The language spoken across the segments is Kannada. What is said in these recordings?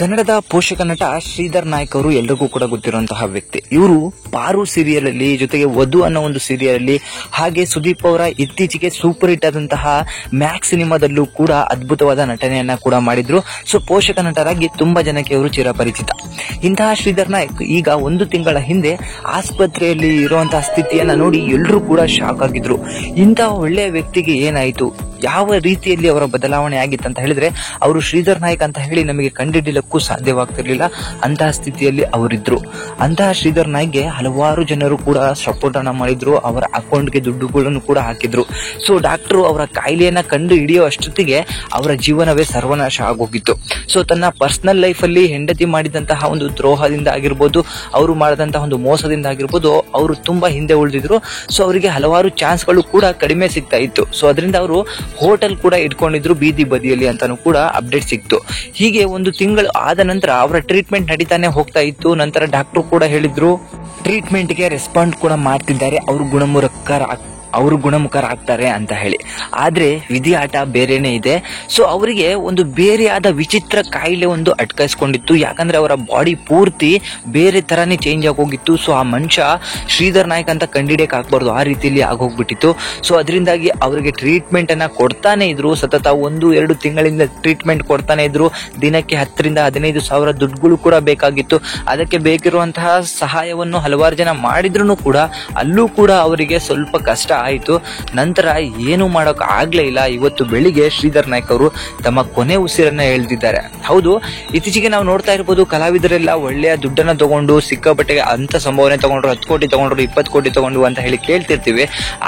ಕನ್ನಡದ ಪೋಷಕ ನಟ ಶ್ರೀಧರ್ ನಾಯ್ಕ್ ಅವರು ಎಲ್ರಿಗೂ ಕೂಡ ಗೊತ್ತಿರುವಂತಹ ವ್ಯಕ್ತಿ. ಇವರು ಪಾರು ಸೀರಿಯಲ್ ಅಲ್ಲಿ, ಜೊತೆಗೆ ವಧು ಅನ್ನೋ ಒಂದು ಸೀರಿಯಲ್ ಅಲ್ಲಿ, ಹಾಗೆ ಸುದೀಪ್ ಅವರ ಇತ್ತೀಚೆಗೆ ಸೂಪರ್ ಹಿಟ್ ಆದಂತಹ ಮ್ಯಾಕ್ಸ್ ಸಿನಿಮಾದಲ್ಲೂ ಕೂಡ ಅದ್ಭುತವಾದ ನಟನೆಯನ್ನ ಕೂಡ ಮಾಡಿದ್ರು. ಸೊ ಪೋಷಕ ನಟರಾಗಿ ತುಂಬಾ ಜನಕ್ಕೆ ಅವರು ಚಿರಪರಿಚಿತ. ಇಂತಹ ಶ್ರೀಧರ್ ನಾಯ್ಕ್ ಈಗ 1 ತಿಂಗಳ ಹಿಂದೆ ಆಸ್ಪತ್ರೆಯಲ್ಲಿ ಇರುವಂತಹ ಸ್ಥಿತಿಯನ್ನ ನೋಡಿ ಎಲ್ಲರೂ ಕೂಡ ಶಾಕ್ ಆಗಿದ್ರು. ಇಂತಹ ಒಳ್ಳೆಯ ವ್ಯಕ್ತಿಗೆ ಏನಾಯಿತು, ಯಾವ ರೀತಿಯಲ್ಲಿ ಅವರ ಬದಲಾವಣೆ ಆಗಿತ್ತು ಅಂತ ಹೇಳಿದ್ರೆ, ಅವರು ಶ್ರೀಧರ್ ನಾಯ್ಕ್ ಅಂತ ಹೇಳಿ ನಮಗೆ ಕಂಡುಹಿಡಿಯಲಿಕ್ಕೂ ಸಾಧ್ಯವಾಗ್ತಿರ್ಲಿಲ್ಲ. ಅಂತಹ ಸ್ಥಿತಿಯಲ್ಲಿ ಅವರಿದ್ರು. ಅಂತಹ ಶ್ರೀಧರ್ ನಾಯ್ಕ್ಗೆ ಹಲವಾರು ಜನರು ಕೂಡ ಸಪೋರ್ಟ್ ಅನ್ನ ಮಾಡಿದ್ರು, ಅವರ ಅಕೌಂಟ್ಗೆ ದುಡ್ಡುಗಳನ್ನು ಕೂಡ ಹಾಕಿದ್ರು. ಸೊ ಡಾಕ್ಟರ್ ಅವರ ಕಾಯಿಲೆಯನ್ನ ಕಂಡು ಹಿಡಿಯೋ ಅಷ್ಟೊತ್ತಿಗೆ ಅವರ ಜೀವನವೇ ಸರ್ವನಾಶ ಆಗೋಗಿತ್ತು. ಸೊ ತನ್ನ ಪರ್ಸನಲ್ ಲೈಫ್ ಅಲ್ಲಿ ಹೆಂಡತಿ ಮಾಡಿದಂತಹ ಒಂದು ದ್ರೋಹದಿಂದ ಆಗಿರ್ಬೋದು, ಅವರು ಮಾಡಿದಂತಹ ಒಂದು ಮೋಸದಿಂದ ಆಗಿರ್ಬೋದು, ಅವರು ತುಂಬಾ ಹಿಂದೆ ಉಳಿದಿದ್ರು. ಸೊ ಅವರಿಗೆ ಹಲವಾರು ಚಾನ್ಸ್ಗಳು ಕೂಡ ಕಡಿಮೆ ಸಿಗ್ತಾ ಇತ್ತು. ಸೊ ಅದರಿಂದ ಅವರು ಹೋಟೆಲ್ ಕೂಡ ಇಟ್ಕೊಂಡಿದ್ರು ಬೀದಿ ಬದಿಯಲ್ಲಿ ಅಂತಾನು ಕೂಡ ಅಪ್ಡೇಟ್ ಸಿಕ್ತು. ಹೀಗೆ 1 ತಿಂಗಳು ಆದ ನಂತರ ಅವರ ಟ್ರೀಟ್ಮೆಂಟ್ ನಡೀತಾನೆ ಹೋಗ್ತಾ ಇತ್ತು. ನಂತರ ಡಾಕ್ಟರ್ ಕೂಡ ಹೇಳಿದ್ರು ಟ್ರೀಟ್ಮೆಂಟ್ಗೆ ರೆಸ್ಪಾಂಡ್ ಕೂಡ ಮಾಡ್ತಿದ್ದಾರೆ, ಅವರು ಗುಣಮುಖರಾಗ್ತಾರೆ ಅಂತ ಹೇಳಿ. ಆದ್ರೆ ವಿಧಿ ಆಟ ಬೇರೆನೆ ಇದೆ. ಸೊ ಅವರಿಗೆ ಒಂದು ಬೇರೆಯಾದ ವಿಚಿತ್ರ ಕಾಯಿಲೆ ಒಂದು ಅಟ್ಕಾಯಿಸ್ಕೊಂಡಿತ್ತು. ಯಾಕಂದ್ರೆ ಅವರ ಬಾಡಿ ಪೂರ್ತಿ ಬೇರೆ ತರಾನೇ ಚೇಂಜ್ ಆಗೋಗಿತ್ತು. ಸೊ ಆ ಮನುಷ್ಯ ಶ್ರೀಧರ್ ನಾಯ್ಕ್ ಅಂತ ಕಂಡಿಡಿಯಕ್ ಆಗ್ಬಾರ್ದು, ಆ ರೀತಿಯಲ್ಲಿ ಆಗೋಗ್ಬಿಟ್ಟಿತ್ತು. ಸೊ ಅದರಿಂದಾಗಿ ಅವರಿಗೆ ಟ್ರೀಟ್ಮೆಂಟ್ ಅನ್ನ ಕೊಡ್ತಾನೆ ಇದ್ರು. ಸತತ 1-2 ತಿಂಗಳಿಂದ ಟ್ರೀಟ್ಮೆಂಟ್ ಕೊಡ್ತಾನೆ ಇದ್ರು. ದಿನಕ್ಕೆ 10,000 ರಿಂದ 15,000 ದುಡ್ಡುಗಳು ಕೂಡ ಬೇಕಾಗಿತ್ತು. ಅದಕ್ಕೆ ಬೇಕಿರುವಂತಹ ಸಹಾಯವನ್ನು ಹಲವಾರು ಜನ ಮಾಡಿದ್ರು ಕೂಡ ಅಲ್ಲೂ ಕೂಡ ಅವರಿಗೆ ಸ್ವಲ್ಪ ಕಷ್ಟ ಆಯಿತು. ನಂತರ ಏನು ಮಾಡೋಕೆ ಆಗ್ಲೇ ಇಲ್ಲ. ಇವತ್ತು ಬೆಳಿಗ್ಗೆ ಶ್ರೀಧರ್ ನಾಯ್ಕ್ ಅವರು ತಮ್ಮ ಕೊನೆ ಉಸಿರನ್ನ ಎಳೆದಿದ್ದಾರೆ. ಹೌದು, ಇತ್ತೀಚೆಗೆ ನಾವು ನೋಡ್ತಾ ಇರ್ಬೋದು, ಕಲಾವಿದರೆಲ್ಲ ಒಳ್ಳೆಯ ದುಡ್ಡನ್ನ ತಗೊಂಡು ಸಿಕ್ಕಾಪಟ್ಟೆ ಅಂತ ಸಂಭಾವನೆ ತಗೊಂಡ್ರು, 10 ಕೋಟಿ ತಗೊಂಡ್ರು, 20 ಕೋಟಿ ತಗೊಂಡು ಅಂತ ಹೇಳಿ ಕೇಳ್ತಿರ್ತೀವಿ.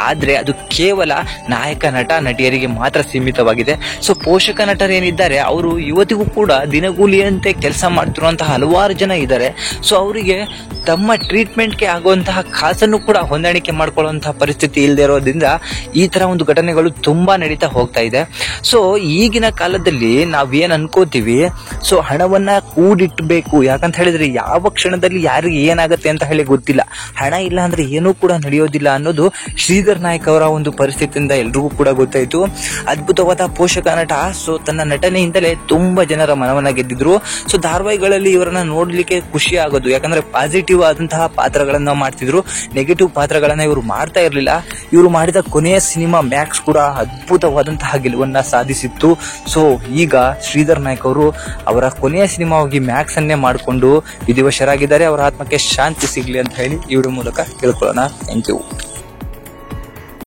ಆದ್ರೆ ಅದು ಕೇವಲ ನಾಯಕ ನಟ ನಟಿಯರಿಗೆ ಮಾತ್ರ ಸೀಮಿತವಾಗಿದೆ. ಸೊ ಪೋಷಕ ನಟರೇನಿದ್ದಾರೆ ಅವರು ಇವತ್ತಿಗೂ ಕೂಡ ದಿನಗೂಲಿಯಂತೆ ಕೆಲಸ ಮಾಡ್ತಿರುವಂತಹ ಹಲವಾರು ಜನ ಇದ್ದಾರೆ. ಸೊ ಅವರಿಗೆ ತಮ್ಮ ಟ್ರೀಟ್ಮೆಂಟ್ಗೆ ಆಗುವಂತಹ ಕಾಸನ್ನು ಕೂಡ ಹೊಂದಾಣಿಕೆ ಮಾಡ್ಕೊಳ್ಳುವಂತಹ ಪರಿಸ್ಥಿತಿ ಇಲ್ಲದೆ ಇರೋದ್ರಿಂದ ಈ ತರ ಒಂದು ಘಟನೆಗಳು ತುಂಬಾ ನಡೀತಾ ಹೋಗ್ತಾ ಇದೆ. ಸೊ ಈಗಿನ ಕಾಲದಲ್ಲಿ ನಾವೇನ್ ಅನ್ಕೋತೀವಿ, ಸೊ ಹಣವನ್ನ ಕೂಡಿಟ್ಬೇಕು. ಯಾಕಂತ ಹೇಳಿದ್ರೆ ಯಾವ ಕ್ಷಣದಲ್ಲಿ ಯಾರಿಗೆ ಏನಾಗುತ್ತೆ ಅಂತ ಹೇಳಿ ಗೊತ್ತಿಲ್ಲ. ಹಣ ಇಲ್ಲ ಅಂದ್ರೆ ಏನೂ ಕೂಡ ನಡೆಯೋದಿಲ್ಲ ಅನ್ನೋದು ಶ್ರೀಧರ್ ನಾಯ್ಕ್ ಅವರ ಒಂದು ಪರಿಸ್ಥಿತಿಯಿಂದ ಎಲ್ರಿಗೂ ಕೂಡ ಗೊತ್ತಾಯ್ತು. ಅದ್ಭುತವಾದ ಪೋಷಕ ನಟ. ಸೊ ತನ್ನ ನಟನೆಯಿಂದಲೇ ತುಂಬಾ ಜನರ ಮನವನ್ನ ಗೆದ್ದಿದ್ರು. ಸೊ ಧಾರಾವಾಹಿಗಳಲ್ಲಿ ಇವರನ್ನ ನೋಡ್ಲಿಕ್ಕೆ ಖುಷಿ ಆಗೋದು. ಯಾಕಂದ್ರೆ ಪಾಸಿಟಿವ್ ಆದಂತಹ ಪಾತ್ರಗಳನ್ನ ಮಾಡ್ತಿದ್ರು, ನೆಗೆಟಿವ್ ಪಾತ್ರಗಳನ್ನ ಇವರು ಮಾಡ್ತಾ ಇರ್ಲಿಲ್ಲ. ಇವರು ಮಾಡಿದ ಕೊನೆಯ ಸಿನಿಮಾ ಮ್ಯಾಕ್ಸ್ ಕೂಡ ಅದ್ಭುತವಾದಂತಹ ಗೆಲುವನ್ನ ಸಾಧಿಸಿತ್ತು. ಸೊ ಈಗ ಶ್ರೀಧರ್ ನಾಯ್ಕ್ ಅವರು ಅವರ ಕೊನೆಯ ಸಿನಿಮಾವಾಗಿ ಮ್ಯಾಕ್ಸ್ ಅನ್ನೇ ಮಾಡಿಕೊಂಡು ವಿಧಿವಶರಾಗಿದ್ದಾರೆ. ಅವರ ಆತ್ಮಕ್ಕೆ ಶಾಂತಿ ಸಿಗ್ಲಿ ಅಂತ ಹೇಳಿ ಈ ವಿಡಿಯೋ ಮೂಲಕ ಕೇಳ್ಕೊಳ್ಳೋಣ. Thank you.